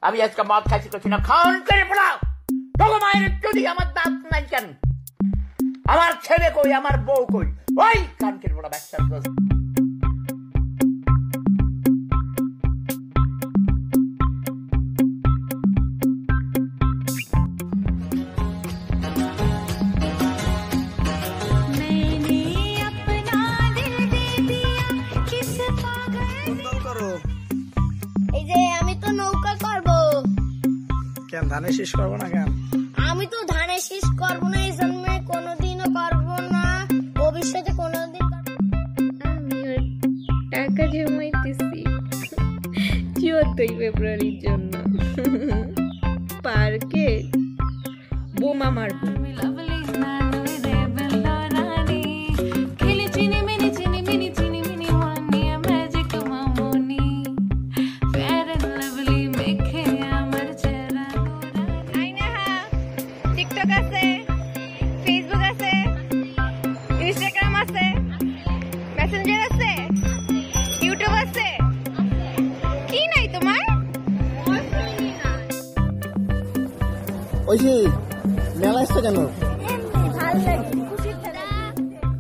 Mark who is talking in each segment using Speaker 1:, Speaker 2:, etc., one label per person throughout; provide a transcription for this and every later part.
Speaker 1: আমি আজকে মদ খাইছি করছি না, খান করে ফেলাও। তোকে মায়ের যদি আমার দাঁত নাই কেন, আমার ছেলে কই, আমার বউ কই, ওই কান কেটে পড়া ব্যবসা।
Speaker 2: এই যে আমি তো নৌকা করব।
Speaker 3: কেন ধানের শীষ করবো না কেন?
Speaker 2: আমি তো ধানের শীষ করবো না, এই জন্মে কোনোদিনও করবো না, ভবিষ্যতে কোনোদিন করবো।
Speaker 4: আমি টাকা জমাইতেছি 14 ফেব্রুয়ারির জন্য পার্কে বোমা মারবো।
Speaker 5: টিকটক আছে, ফেসবুক আছে, ইনস্টাগ্রাম আছে, মেসেঞ্জার আছে, ইউটিউব আছে, কি নাই তোমার?
Speaker 3: ওই যে মেলা আসছে কেন?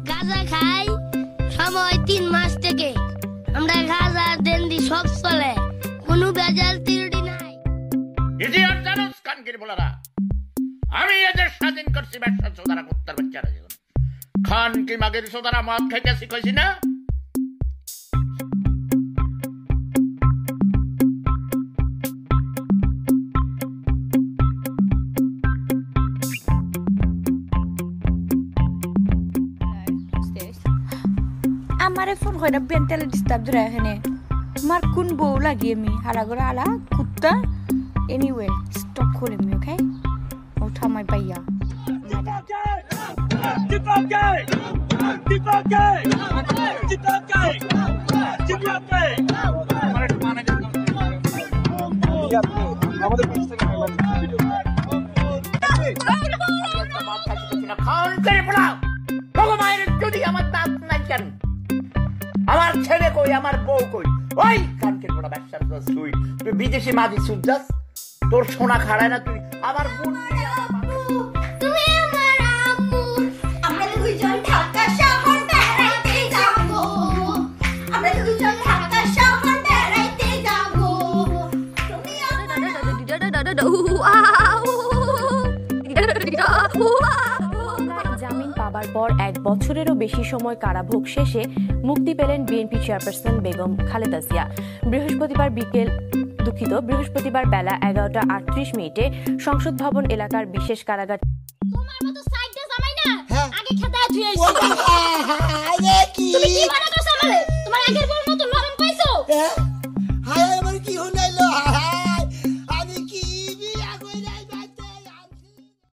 Speaker 2: গাঁজা খাই সময় 3 মাস থেকে। আমরা গাঁজা দেন্দি সব চলে, কোনো বেজাল তিরুটি নাই।
Speaker 1: ইডিয়ট জানোস কান কেটে বলারা, আমি এদের স্বাধীন করছি ব্যবসা সোদারা কুত্তার বাচ্চারা। খান কি মাগের সোদারা মদ খাইতে শিখাইছি না?
Speaker 4: আমারে ফোন কইরা বেন্টালে ডিস্টার্ব ধরে এখানে আমার কোন বউ লাগি আমি হালা করে হালা কুত্তা। এনিওয়ে স্টপ করে মি, ওকে? ওঠা মাই পাইয়া
Speaker 1: খান করে ফেলাও। তোকে মায়ের যদি আমার দাঁত নাই কেন, আমার ছেলে কই, আমার বউ কই, ওই কান কেটে পড়া ব্যবসা। তুই বিদেশি মাঝি সুজাস, তোর সোনা খাড়ায় না। তুই আমার বোন,
Speaker 2: তুমি আমার আম্মু। আমরা দুইজন ঢাকা শহর বেড়াইতে যাব, আমরা দুইজন ঢাকা শহর বেড়াইতে যাব। তুমি
Speaker 6: জামিন পাবার পর 1 বছরেরও বেশি সময় কারাভোগ শেষে মুক্তি পেলেন বিএনপি চেয়ারপারসন বেগম খালেদা জিয়া। বৃহস্পতিবার বেলা 11:38 সংসদ ভবন এলাকার বিশেষ কারাগার।
Speaker 2: তোমার মতো সাইডে জামাই না আগে খেতে ধুইছি। তুমি কি মনে